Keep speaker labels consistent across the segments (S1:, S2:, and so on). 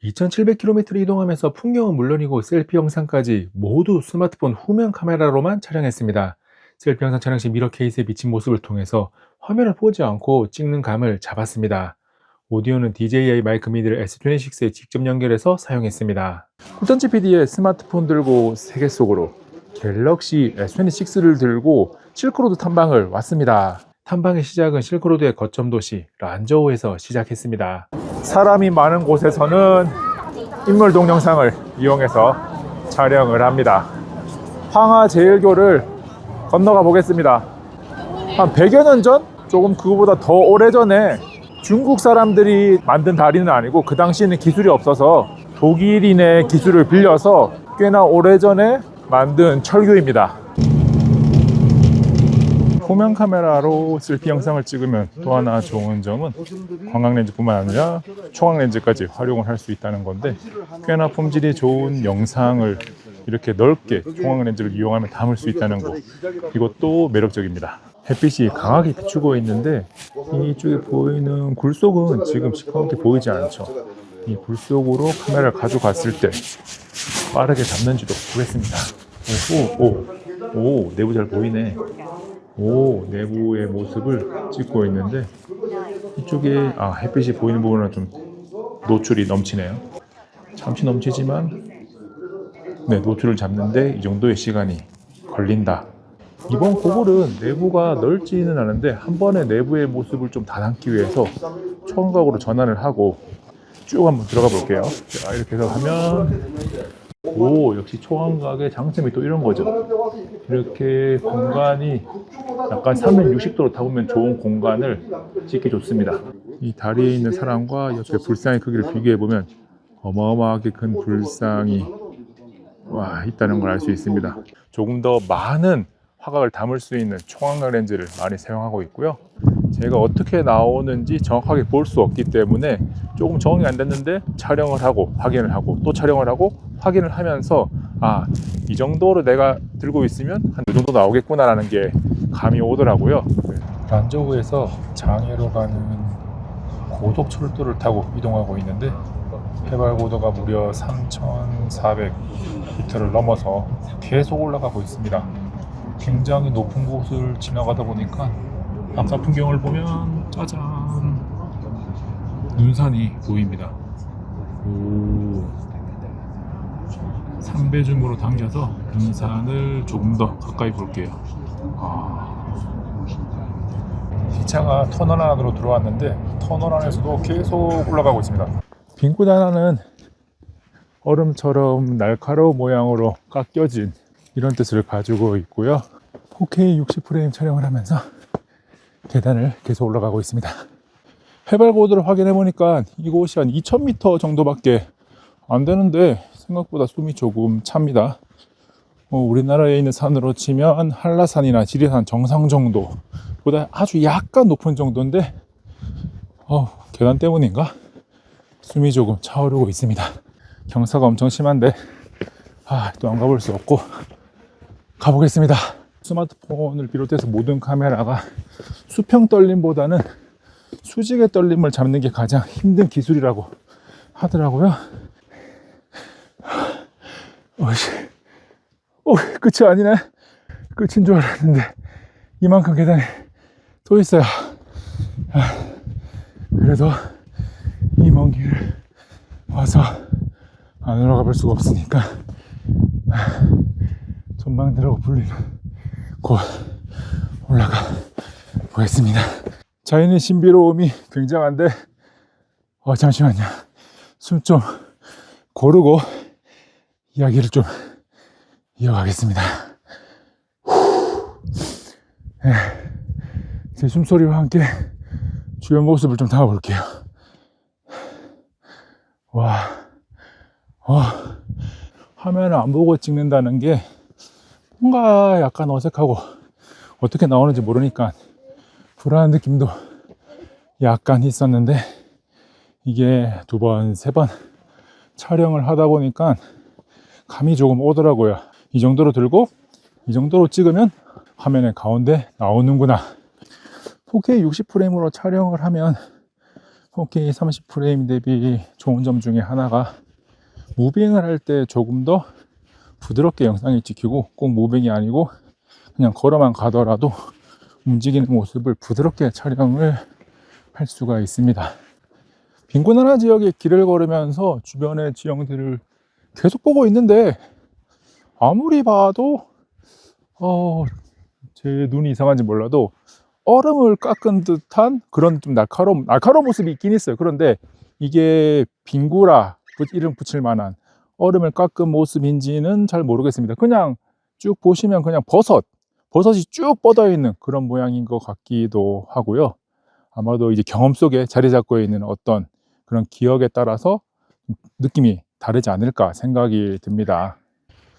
S1: 2,700km를 이동하면서 풍경은 물론이고 셀피 영상까지 모두 스마트폰 후면 카메라로만 촬영했습니다. 셀피 영상 촬영 시 미러 케이스에 비친 모습을 통해서 화면을 보지 않고 찍는 감을 잡았습니다. 오디오는 DJI 마이크 미니를 S26에 직접 연결해서 사용했습니다. 꿀전지 PD의 스마트폰 들고 세계 속으로 갤럭시 S26를 들고 실크로드 탐방을 왔습니다. 탐방의 시작은 실크로드의 거점 도시 란저우에서 시작했습니다. 사람이 많은 곳에서는 인물 동영상을 이용해서 촬영을 합니다. 황하제일교를 건너가 보겠습니다. 한 100여 년 전? 조금 그거보다 더 오래전에 중국 사람들이 만든 다리는 아니고 그 당시에는 기술이 없어서 독일인의 기술을 빌려서 꽤나 오래전에 만든 철교입니다. 후면 카메라로 셀피 영상을 찍으면 또 하나 좋은 점은 광각렌즈뿐만 아니라 초광렌즈까지 활용을 할 수 있다는 건데, 꽤나 품질이 좋은 영상을 이렇게 넓게 초광렌즈를 이용하면 담을 수 있다는 거, 이것도 매력적입니다. 햇빛이 강하게 비추고 있는데 이쪽에 보이는 굴 속은 지금 시커멓게 보이지 않죠. 이 굴 속으로 카메라를 가져갔을 때 빠르게 잡는지도 보겠습니다. 오, 내부 잘 보이네. 오, 내부의 모습을 찍고 있는데 이쪽에 햇빛이 보이는 부분은 좀 노출이 넘치네요. 잠시 넘치지만 노출을 잡는데 이 정도의 시간이 걸린다. 이번 고글은 내부가 넓지는 않은데 한 번에 내부의 모습을 좀 다 담기 위해서 초광각으로 전환을 하고 쭉 한번 들어가 볼게요. 자, 이렇게 해서 하면 역시 초광각의 장점이 또 이런 거죠. 이렇게 공간이 약간 360도로 타보면 좋은 공간을 찍기 좋습니다. 이 다리에 있는 사람과 옆에 불상의 크기를 비교해보면 어마어마하게 큰 불상이 있다는 걸 알 수 있습니다. 조금 더 많은 화각을 담을 수 있는 초광각 렌즈를 많이 사용하고 있고요. 제가 어떻게 나오는지 정확하게 볼 수 없기 때문에 조금 적응이 안 됐는데 촬영을 하고 확인을 하고 또 촬영을 하고 확인을 하면서 이 정도로 내가 들고 있으면 한 이 정도 나오겠구나 라는 게 감이 오더라고요. 란저우에서 장애로 가는 고속철도를 타고 이동하고 있는데 해발 고도가 무려 3,400m를 넘어서 계속 올라가고 있습니다. 굉장히 높은 곳을 지나가다 보니까 앞사 풍경을 보면 짜잔, 눈산이 보입니다. 3배줌으로 당겨서 눈산을 조금 더 가까이 볼게요. 기차가 터널 안으로 들어왔는데 터널 안에서도 계속 올라가고 있습니다. 빈곳 하나는 얼음처럼 날카로운 모양으로 깎여진 이런 뜻을 가지고 있고요. 4K 60프레임 촬영을 하면서 계단을 계속 올라가고 있습니다. 해발 고도를 확인해 보니까 이곳이 한 2000m 정도밖에 안 되는데 생각보다 숨이 조금 찹니다. 우리나라에 있는 산으로 치면 한라산이나 지리산 정상 정도보다 아주 약간 높은 정도인데 계단 때문인가 숨이 조금 차오르고 있습니다. 경사가 엄청 심한데 또 안 가볼 수 없고 가보겠습니다. 스마트폰을 비롯해서 모든 카메라가 수평 떨림보다는 수직의 떨림을 잡는 게 가장 힘든 기술이라고 하더라고요. 끝이 아니네. 끝인 줄 알았는데 이만큼 계단이 또 있어요. 그래도 이 먼 길을 와서 안 올라가 볼 수가 없으니까 전망대라고 불리는 곳 올라가 보겠습니다. 자연의 신비로움이 굉장한데 잠시만요. 숨 좀 고르고 이야기를 좀 이어가겠습니다. 제 숨소리와 함께 주변 모습을 좀 담아 볼게요. 화면을 안 보고 찍는다는 게 뭔가 약간 어색하고 어떻게 나오는지 모르니까 불안한 느낌도 약간 있었는데 이게 2번, 3번 촬영을 하다 보니까 감이 조금 오더라고요. 이 정도로 들고 이 정도로 찍으면 화면의 가운데 나오는구나. 4K 60프레임으로 촬영을 하면 4K 30프레임 대비 좋은 점 중에 하나가 무빙을 할 때 조금 더 부드럽게 영상이 찍히고, 꼭 무빙이 아니고 그냥 걸어만 가더라도 움직이는 모습을 부드럽게 촬영을 할 수가 있습니다. 빈곤하나 지역의 길을 걸으면서 주변의 지형들을 계속 보고 있는데, 아무리 봐도 제 눈이 이상한지 몰라도 얼음을 깎은 듯한 그런 좀 날카로운 모습이 있긴 있어요. 그런데 이게 빙구라 이름 붙일 만한 얼음을 깎은 모습인지는 잘 모르겠습니다. 그냥 쭉 보시면 그냥 버섯이 쭉 뻗어 있는 그런 모양인 것 같기도 하고요. 아마도 이제 경험 속에 자리 잡고 있는 어떤 그런 기억에 따라서 느낌이 다르지 않을까 생각이 듭니다.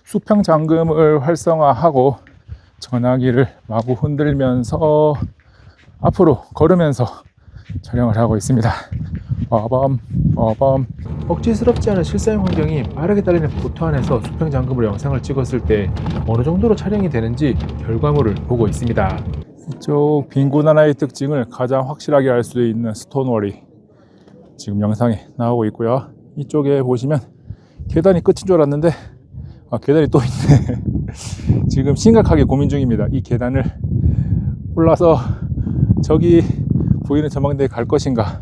S1: 수평 잠금을 활성화하고 전화기를 마구 흔들면서 앞으로 걸으면서 촬영을 하고 있습니다. 빠밤. 억지스럽지 않은 실사용 환경이 빠르게 달리는 보트 안에서 수평 잠금으로 영상을 찍었을 때 어느 정도로 촬영이 되는지 결과물을 보고 있습니다. 이쪽 빈곤 하나의 특징을 가장 확실하게 알 수 있는 스톤월이 지금 영상에 나오고 있고요. 이쪽에 보시면 계단이 끝인 줄 알았는데 계단이 또 있네. 지금 심각하게 고민 중입니다. 이 계단을 올라서 저기 보이는 전망대에 갈 것인가.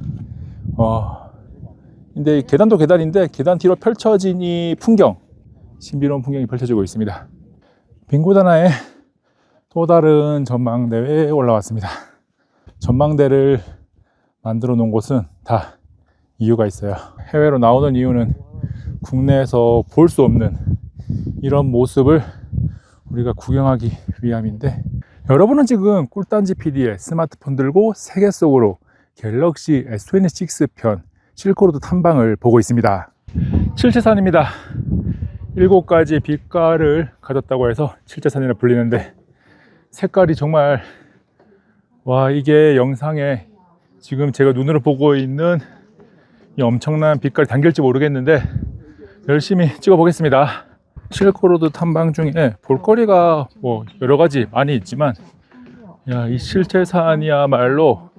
S1: 근데 계단도 계단인데 계단 뒤로 펼쳐진 이 풍경, 신비로운 풍경이 펼쳐지고 있습니다. 빙고다나의 또 다른 전망대에 올라왔습니다. 전망대를 만들어 놓은 곳은 다 이유가 있어요. 해외로 나오는 이유는 국내에서 볼 수 없는 이런 모습을 우리가 구경하기 위함인데, 여러분은 지금 꿀단지 PD의 스마트폰 들고 세계 속으로 갤럭시 S26 편 실크로드 탐방을 보고 있습니다. 칠제산입니다. 7가지 빛깔을 가졌다고 해서 칠제산이라 불리는데, 색깔이 정말 이게 영상에 지금 제가 눈으로 보고 있는 이 엄청난 빛깔이 담길지 모르겠는데 열심히 찍어 보겠습니다. 실크로드 탐방 중에 볼거리가 여러 가지 많이 있지만, 이 칠제산이야말로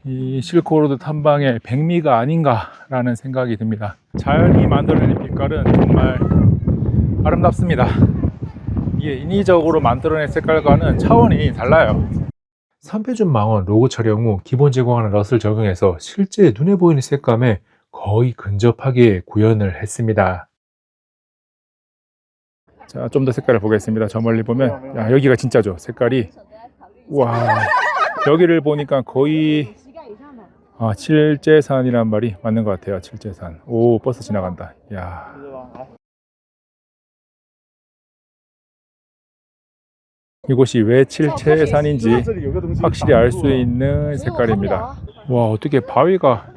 S1: 이 실크로드 탐방의 백미가 아닌가라는 생각이 듭니다. 자연이 만들어낸 빛깔은 정말 아름답습니다. 이게 인위적으로 만들어낸 색깔과는 차원이 달라요. 삼패준 망원 로고 촬영 후 기본 제공하는 럿을 적용해서 실제 눈에 보이는 색감에 거의 근접하게 구현을 했습니다. 자, 좀 더 색깔을 보겠습니다. 저 멀리 보면 여기가 진짜죠. 색깔이 여기를 보니까 거의 칠제산이란 말이 맞는 것 같아요. 칠제산. 오, 버스 지나간다. 이곳이 왜 칠제산인지 확실히 알 수 있는 색깔입니다. 어떻게 바위가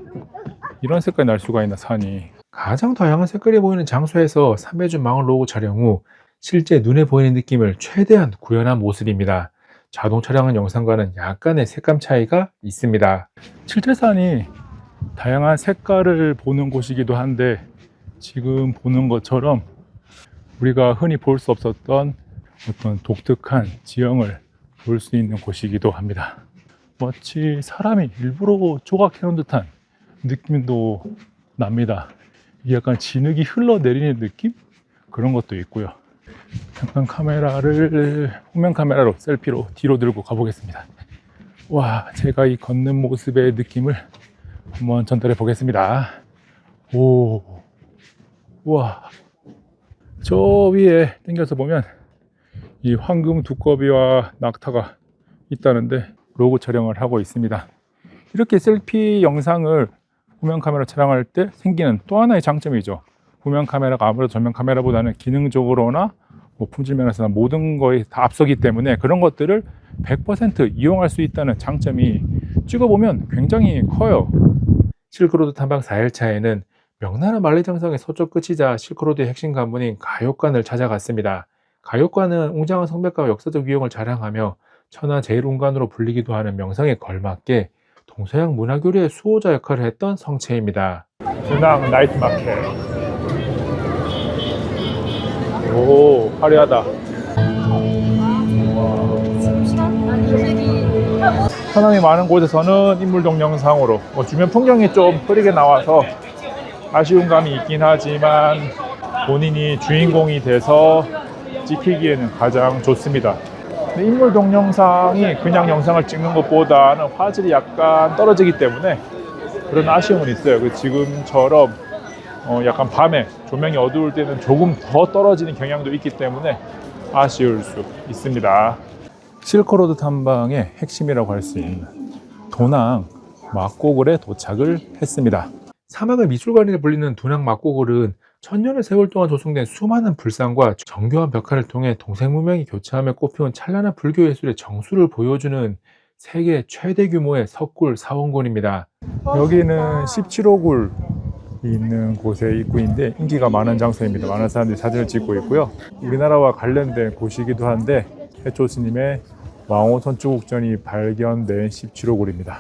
S1: 이런 색깔이 날 수가 있나, 산이. 가장 다양한 색깔이 보이는 장소에서 삼해준 망원 로고 촬영 후 실제 눈에 보이는 느낌을 최대한 구현한 모습입니다. 자동 촬영한 영상과는 약간의 색감 차이가 있습니다. 칠제산이 다양한 색깔을 보는 곳이기도 한데, 지금 보는 것처럼 우리가 흔히 볼 수 없었던 어떤 독특한 지형을 볼 수 있는 곳이기도 합니다. 마치 사람이 일부러 조각해 놓은 듯한 느낌도 납니다. 이게 약간 진흙이 흘러내리는 느낌? 그런 것도 있고요. 잠깐 후면 카메라로 셀피로 뒤로 들고 가보겠습니다. 제가 이 걷는 모습의 느낌을 한번 전달해 보겠습니다. 저 위에 당겨서 보면 이 황금 두꺼비와 낙타가 있다는데 로고 촬영을 하고 있습니다. 이렇게 셀피 영상을 후면 카메라 촬영할 때 생기는 또 하나의 장점이죠. 후면 카메라가 아무래도 전면 카메라보다는 기능적으로나 품질 면에서나 모든 거에 다 앞서기 때문에 그런 것들을 100% 이용할 수 있다는 장점이 찍어보면 굉장히 커요. 실크로드 탐방 4일차에는 명나라 만리장성의 서쪽 끝이자 실크로드의 핵심 관문인 가욕관을 찾아갔습니다. 가욕관은 웅장한 성벽과 역사적 위용을 자랑하며 천하 제1운관으로 불리기도 하는 명성에 걸맞게 동서양 문화교류의 수호자 역할을 했던 성체입니다. 분당 나이트 마켓. 화려하다. 사람이 많은 곳에서는 인물 동영상으로 주변 풍경이 좀 흐리게 나와서 아쉬운 감이 있긴 하지만 본인이 주인공이 돼서 찍히기에는 가장 좋습니다. 근데 인물 동영상이 그냥 영상을 찍는 것보다는 화질이 약간 떨어지기 때문에 그런 아쉬움은 있어요. 지금처럼 약간 밤에 조명이 어두울 때는 조금 더 떨어지는 경향도 있기 때문에 아쉬울 수 있습니다. 실크로드 탐방의 핵심이라고 할 수 있는 도낭 막고글에 도착을 했습니다. 사막의 미술관이라 불리는 도낭 막고글은 천년의 세월 동안 조성된 수많은 불상과 정교한 벽화를 통해 동색 문명이 교차하며 꽃피운 찬란한 불교 예술의 정수를 보여주는 세계 최대 규모의 석굴 사원군입니다. 여기는 17호굴 있는 곳의 입구인데 인기가 많은 장소입니다. 많은 사람들이 사진을 찍고 있고요. 우리나라와 관련된 곳이기도 한데 해초 스님의 왕호 선주국전이 발견된 17호굴입니다.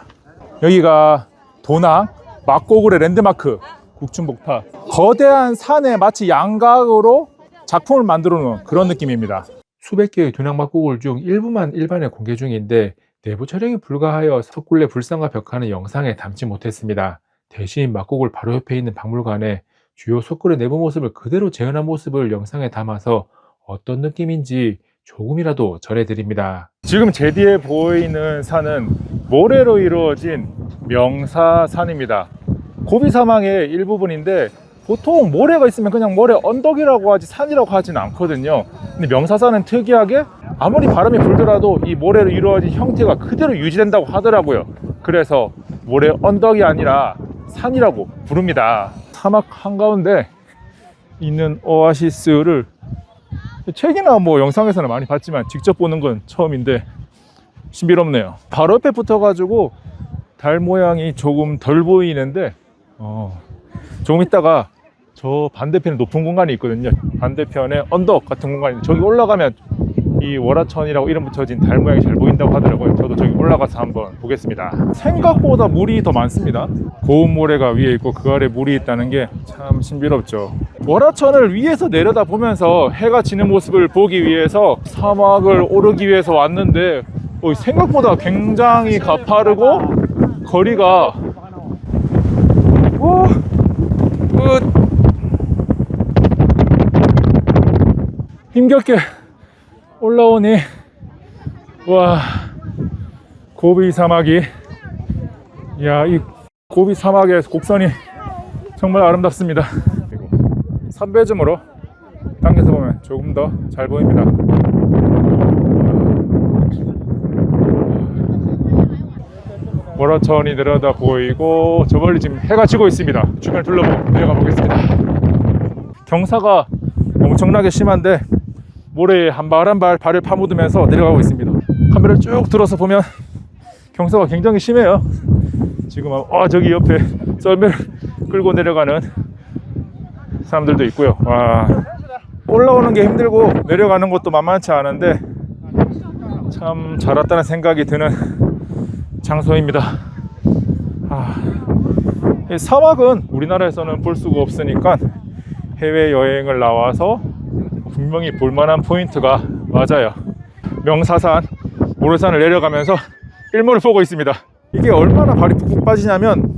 S1: 여기가 도낭 막고글의 랜드마크 국춘복탑. 거대한 산에 마치 양각으로 작품을 만들어 놓은 그런 느낌입니다. 수백 개의 도낭 막고글 중 일부만 일반에 공개 중인데 내부 촬영이 불가하여 석굴 내 불상과 벽화는 영상에 담지 못했습니다. 대신 막고글 바로 옆에 있는 박물관에 주요 석굴의 내부 모습을 그대로 재현한 모습을 영상에 담아서 어떤 느낌인지 조금이라도 전해드립니다. 지금 제 뒤에 보이는 산은 모래로 이루어진 명사산입니다. 고비 사막의 일부분인데 보통 모래가 있으면 그냥 모래 언덕이라고 하지 산이라고 하진 않거든요. 근데 명사산은 특이하게 아무리 바람이 불더라도 이 모래로 이루어진 형태가 그대로 유지된다고 하더라고요. 그래서 모래 언덕이 아니라 산이라고 부릅니다. 사막 한가운데 있는 오아시스를 책이나 영상에서는 많이 봤지만 직접 보는 건 처음인데 신비롭네요. 바로 옆에 붙어가지고 달 모양이 조금 덜 보이는데 조금 있다가 저 반대편에 높은 공간이 있거든요. 반대편에 언덕 같은 공간이 저기 올라가면 이 월화천이라고 이름 붙여진 달 모양이 잘 보인다고 하더라고요. 저도 저기 올라가서 한번 보겠습니다. 생각보다 물이 더 많습니다. 고운 모래가 위에 있고 그 아래 물이 있다는 게 참 신비롭죠. 월화천을 위에서 내려다보면서 해가 지는 모습을 보기 위해서 사막을 오르기 위해서 왔는데 생각보다 굉장히 가파르고 거리가 힘겹게 올라오니 와 고비 사막이 이 고비 사막의 곡선이 정말 아름답습니다. 그리고 산배즘으로 당겨서 보면 조금 더 잘 보입니다. 월화천이 내려다 보이고 저 멀리 지금 해가 지고 있습니다. 주변을 둘러보고 내려가 보겠습니다. 경사가 엄청나게 심한데 모래에 한 발 한 발 발을 파묻으면서 내려가고 있습니다. 카메라를 쭉 들어서 보면 경사가 굉장히 심해요. 지금 저기 옆에 썰매를 끌고 내려가는 사람들도 있고요. 올라오는 게 힘들고 내려가는 것도 만만치 않은데 참 잘 왔다는 생각이 드는 장소입니다. 이 사막은 우리나라에서는 볼 수가 없으니까 해외여행을 나와서 분명히 볼만한 포인트가 맞아요. 명사산, 모래산을 내려가면서 일몰을 보고 있습니다. 이게 얼마나 발이 푹푹 빠지냐면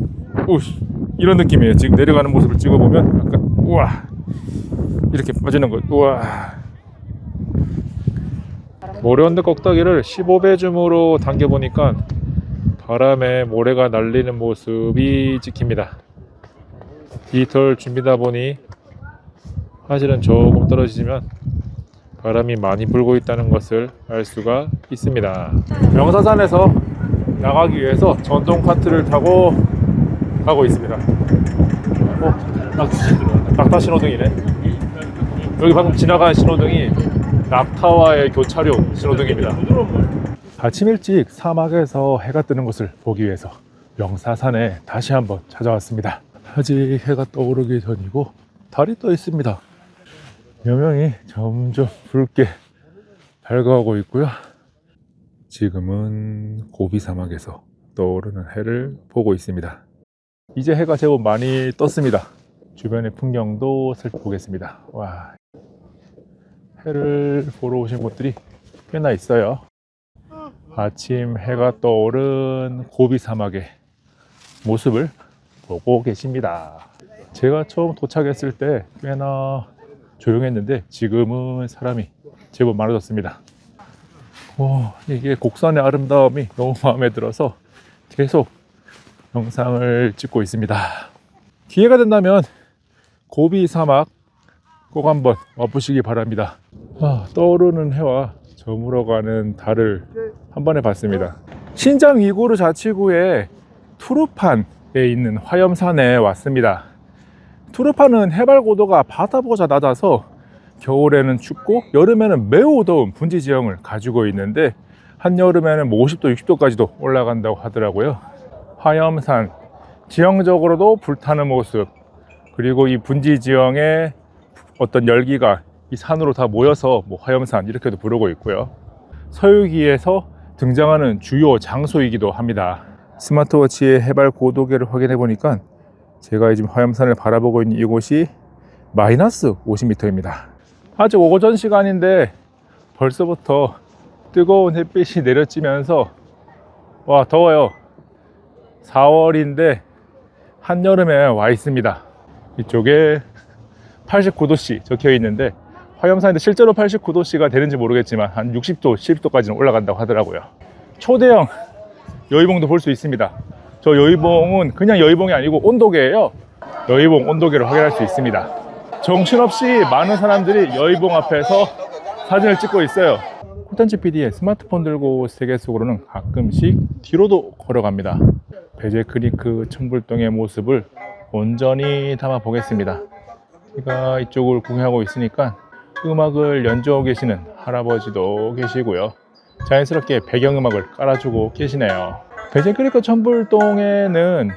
S1: 이런 느낌이에요. 지금 내려가는 모습을 찍어보면 약간 우와 이렇게 빠지는 것. 우와 모래 언덕 꼭대기를 15배 줌으로 당겨보니까 바람에 모래가 날리는 모습이 찍힙니다. 디지털 줌이다 보니 사실은 조금 떨어지지만 바람이 많이 불고 있다는 것을 알 수가 있습니다. 명사산에서 나가기 위해서 전동 카트를 타고 가고 있습니다. 낙타 신호등이네. 여기 방금 지나간 신호등이 낙타와의 교차로 신호등입니다. 아침 일찍 사막에서 해가 뜨는 것을 보기 위해서 명사산에 다시 한번 찾아왔습니다. 아직 해가 떠오르기 전이고 달이 떠 있습니다. 여명이 점점 붉게 밝아오고 있고요. 지금은 고비 사막에서 떠오르는 해를 보고 있습니다. 이제 해가 제법 많이 떴습니다. 주변의 풍경도 살펴보겠습니다. 와, 해를 보러 오신 분들이 꽤나 있어요. 아침 해가 떠오른 고비 사막의 모습을 보고 계십니다. 제가 처음 도착했을 때 꽤나 조용했는데 지금은 사람이 제법 많아졌습니다. 이게 곡선의 아름다움이 너무 마음에 들어서 계속 영상을 찍고 있습니다. 기회가 된다면 고비 사막 꼭 한번 와보시기 바랍니다. 떠오르는 해와 저물어가는 달을 한 번에 봤습니다. 신장 위구르 자치구의 투르판에 있는 화염산에 왔습니다. 투르판은 해발 고도가 바다보다 낮아서 겨울에는 춥고 여름에는 매우 더운 분지 지형을 가지고 있는데 한여름에는 50도, 60도까지도 올라간다고 하더라고요. 화염산, 지형적으로도 불타는 모습, 그리고 이 분지 지형의 어떤 열기가 이 산으로 다 모여서 화염산 이렇게도 부르고 있고요. 서유기에서 등장하는 주요 장소이기도 합니다. 스마트워치의 해발 고도계를 확인해 보니까 제가 지금 화염산을 바라보고 있는 이곳이 마이너스 50m입니다. 아직 오전 시간인데 벌써부터 뜨거운 햇빛이 내려지면서 와, 더워요. 4월인데 한여름에 와 있습니다. 이쪽에 89도씨 적혀 있는데 화염산인데 실제로 89도씨가 되는지 모르겠지만 한 60도, 70도까지는 올라간다고 하더라고요. 초대형 여의봉도 볼 수 있습니다. 저 여의봉은 그냥 여의봉이 아니고 온도계예요. 여의봉 온도계를 확인할 수 있습니다. 정신없이 많은 사람들이 여의봉 앞에서 사진을 찍고 있어요. 콘텐츠 PD의 스마트폰 들고 세계 속으로는 가끔씩 뒤로도 걸어갑니다. 베제크리크 천불동의 모습을 온전히 담아 보겠습니다. 제가 이쪽을 구경하고 있으니까 음악을 연주하고 계시는 할아버지도 계시고요. 자연스럽게 배경음악을 깔아주고 계시네요. 베제크리크 천불동에는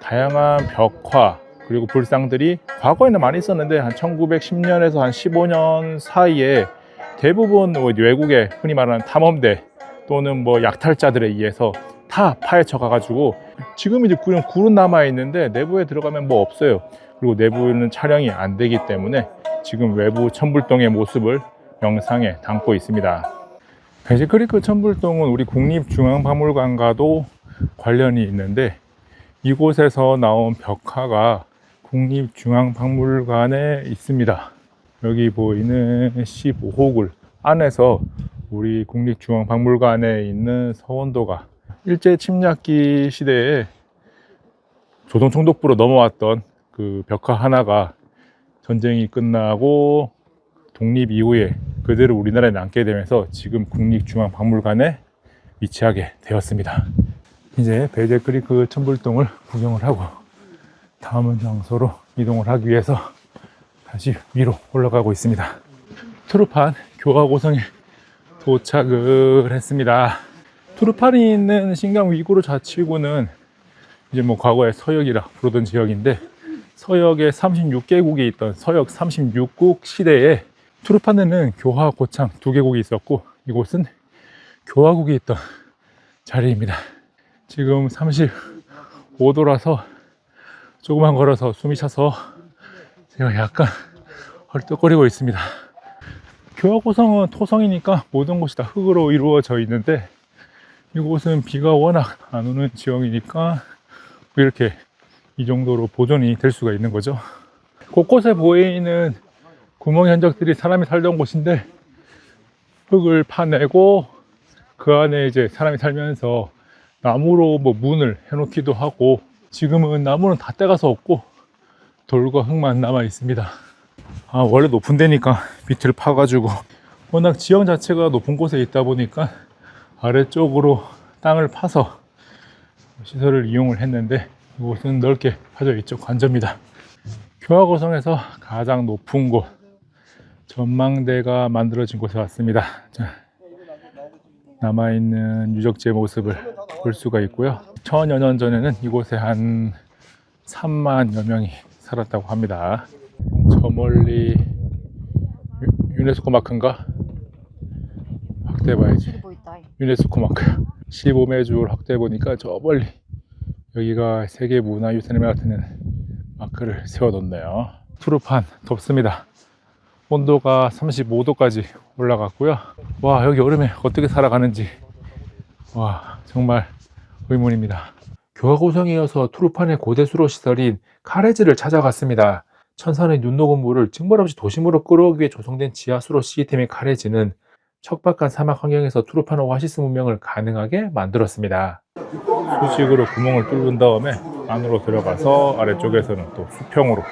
S1: 다양한 벽화 그리고 불상들이 과거에는 많이 있었는데 한 1910년에서 한 15년 사이에 대부분 외국의 흔히 말하는 탐험대 또는 약탈자들에 의해서 다 파헤쳐 가가지고 지금 이제 그냥 굴은 남아 있는데 내부에 들어가면 없어요. 그리고 내부는 촬영이 안 되기 때문에 지금 외부 천불동의 모습을 영상에 담고 있습니다. 베제크리크 천불동은 우리 국립중앙박물관과도 관련이 있는데 이곳에서 나온 벽화가 국립중앙박물관에 있습니다. 여기 보이는 15호굴 안에서 우리 국립중앙박물관에 있는 서원도가 일제 침략기 시대에 조선총독부로 넘어왔던 그 벽화 하나가 전쟁이 끝나고 독립 이후에 그대로 우리나라에 남게 되면서 지금 국립중앙박물관에 위치하게 되었습니다. 이제 베제크리크 천불동을 구경을 하고 다음 장소로 이동을 하기 위해서 다시 위로 올라가고 있습니다. 투르판 교화고성에 도착을 했습니다. 투르판이 있는 신강 위구르 자치구는 이제 과거에 서역이라 부르던 지역인데 서역에 36개국이 있던 서역 36국 시대에 투르판에는 교화 고창 2개국이 있었고 이곳은 교화국이 있던 자리입니다. 지금 35도라서 조금만 걸어서 숨이 차서 제가 약간 헐떡거리고 있습니다. 교화고성은 토성이니까 모든 곳이 다 흙으로 이루어져 있는데 이곳은 비가 워낙 안 오는 지역이니까 이렇게 이 정도로 보존이 될 수가 있는 거죠. 곳곳에 보이는 구멍 흔적들이 사람이 살던 곳인데 흙을 파내고 그 안에 이제 사람이 살면서 나무로 문을 해놓기도 하고 지금은 나무는 다 떼가서 없고 돌과 흙만 남아 있습니다. 원래 높은 데니까 밑을 파가지고 워낙 지형 자체가 높은 곳에 있다 보니까 아래쪽으로 땅을 파서 시설을 이용을 했는데 이곳은 넓게 파져 있죠. 관저입니다. 교화고성에서 가장 높은 곳 전망대가 만들어진 곳에 왔습니다. 자, 남아있는 유적지의 모습을 볼 수가 있고요. 1000여 년 전에는 이곳에 한 3만여 명이 살았다고 합니다. 저 멀리 유네스코 마크인가? 확대해봐야지. 유네스코 마크 15매줄 확대해보니까 저 멀리 여기가 세계문화유산에 맡는 마크를 세워뒀네요. 투르판 덥습니다. 온도가 35도까지 올라갔고요. 와, 여기 여름에 어떻게 살아가는지 와, 정말 의문입니다. 교화고성에 이어서 투르판의 고대수로 시설인 카레즈를 찾아갔습니다. 천산의 눈 녹은 물을 증발 없이 도심으로 끌어오기 위해 조성된 지하수로 시스템인 카레즈는 척박한 사막 환경에서 투르판 오아시스 문명을 가능하게 만들었습니다. 수직으로 구멍을 뚫은 다음에 안으로 들어가서 아래쪽에서는 또 수평으로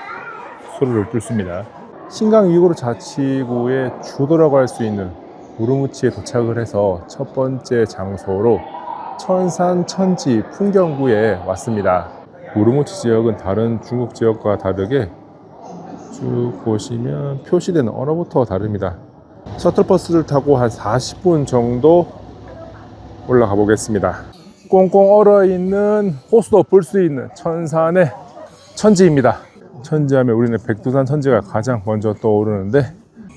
S1: 수로를 뚫습니다. 신강 위구르 자치구의 주도라고 할 수 있는 우르무치에 도착을 해서 첫 번째 장소로 천산 천지 풍경구에 왔습니다. 우르무치 지역은 다른 중국 지역과 다르게 쭉 보시면 표시되는 언어부터 다릅니다. 셔틀버스를 타고 한 40분 정도 올라가 보겠습니다. 꽁꽁 얼어있는 호수도 볼 수 있는 천산의 천지입니다. 천지하면 우리는 백두산 천지가 가장 먼저 떠오르는데,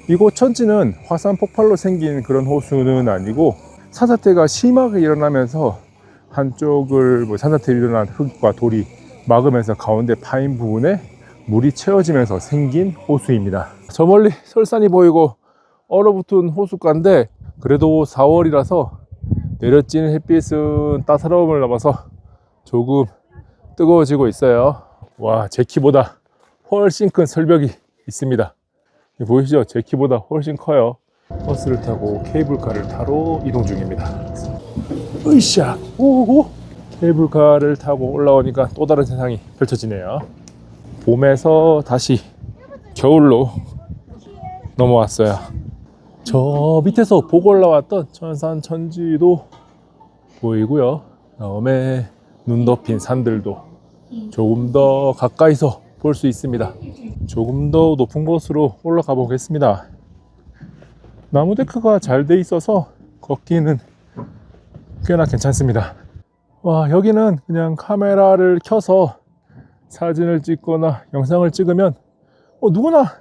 S1: 이곳 천지는 화산 폭발로 생긴 그런 호수는 아니고 산사태가 심하게 일어나면서 한쪽을 산사태 일어난 흙과 돌이 막으면서 가운데 파인 부분에 물이 채워지면서 생긴 호수입니다. 저 멀리 설산이 보이고 얼어붙은 호숫가인데, 그래도 4월이라서 내려지는 햇빛은 따사로움을 넘어서 조금 뜨거워지고 있어요. 와, 제 키보다 훨씬 큰 설벽이 있습니다. 보이시죠? 제 키보다 훨씬 커요. 버스를 타고 케이블카를 타러 이동 중입니다. 으쌰! 오호! 케이블카를 타고 올라오니까 또 다른 세상이 펼쳐지네요. 봄에서 다시 겨울로 넘어왔어요. 저 밑에서 보고 올라왔던 천산 천지도 보이고요. 다음에 눈 덮인 산들도 조금 더 가까이서 볼 수 있습니다. 조금 더 높은 곳으로 올라가 보겠습니다. 나무 데크가 잘 돼 있어서 걷기는 꽤나 괜찮습니다. 와, 여기는 그냥 카메라를 켜서 사진을 찍거나 영상을 찍으면 누구나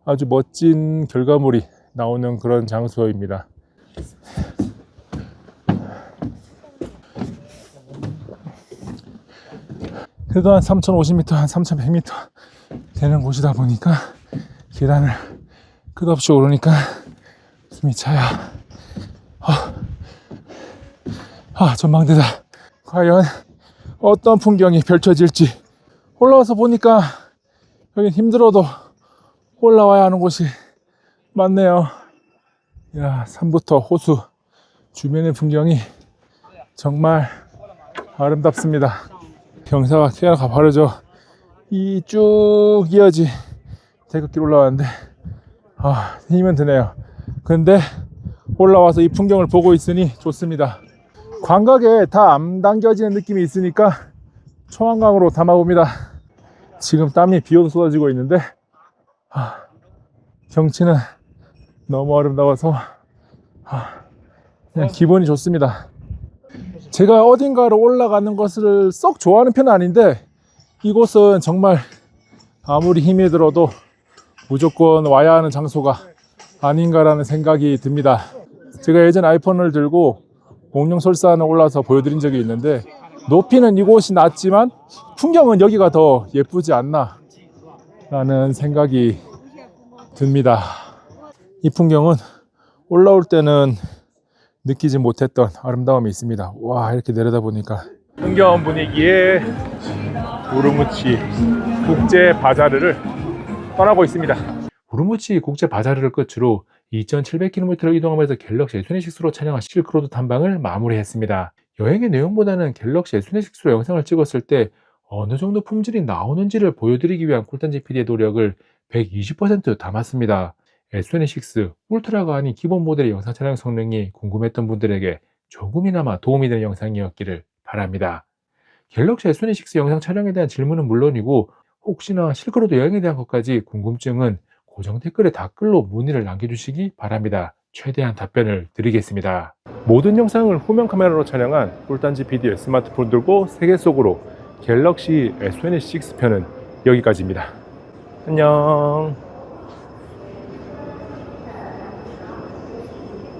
S1: 아주 멋진 결과물이 나오는 그런 장소입니다. 그래도 한 3050m, 한 3100m 되는 곳이다 보니까 계단을 끝없이 오르니까 숨이 차요. 전망대다. 과연 어떤 풍경이 펼쳐질지. 올라와서 보니까 여긴 힘들어도 올라와야 하는 곳이 많네요. 야, 산부터 호수 주변의 풍경이 정말 아름답습니다. 경사가 꽤나 가파르죠. 이 쭉 이어진 태극길 올라왔는데 힘은 드네요. 근데 올라와서 이 풍경을 보고 있으니 좋습니다. 광각에 다 안 당겨지는 느낌이 있으니까 초한강으로 담아봅니다. 지금 땀이 비오도 쏟아지고 있는데 경치는 너무 아름다워서 그냥 기분이 좋습니다. 제가 어딘가로 올라가는 것을 썩 좋아하는 편은 아닌데, 이곳은 정말 아무리 힘이 들어도 무조건 와야 하는 장소가 아닌가라는 생각이 듭니다. 제가 예전 아이폰을 들고 몽룡설산을 올라서 보여드린 적이 있는데, 높이는 이곳이 낮지만 풍경은 여기가 더 예쁘지 않나 라는 생각이 듭니다. 이 풍경은 올라올 때는 느끼지 못했던 아름다움이 있습니다. 와, 이렇게 내려다 보니까 흥겨운 분위기에 우르무치 국제 바자르를 떠나고 있습니다. 우르무치 국제 바자르를 끝으로 2700km를 이동하면서 갤럭시 S26로 촬영한 실크로드 탐방을 마무리했습니다. 여행의 내용보다는 갤럭시 S26로 영상을 찍었을 때 어느 정도 품질이 나오는지를 보여드리기 위한 꿀단지 PD의 노력을 120% 담았습니다. S26 울트라가 아닌 기본 모델의 영상 촬영 성능이 궁금했던 분들에게 조금이나마 도움이 되는 영상이었기를 바랍니다. 갤럭시 S26 영상 촬영에 대한 질문은 물론이고, 혹시나 실크로드 여행에 대한 것까지 궁금증은 고정 댓글에 댓글로 문의를 남겨주시기 바랍니다. 최대한 답변을 드리겠습니다. 모든 영상을 후면 카메라로 촬영한 꿀단지 PD의 스마트폰 들고 세계 속으로 갤럭시 S26 편은 여기까지입니다. 안녕.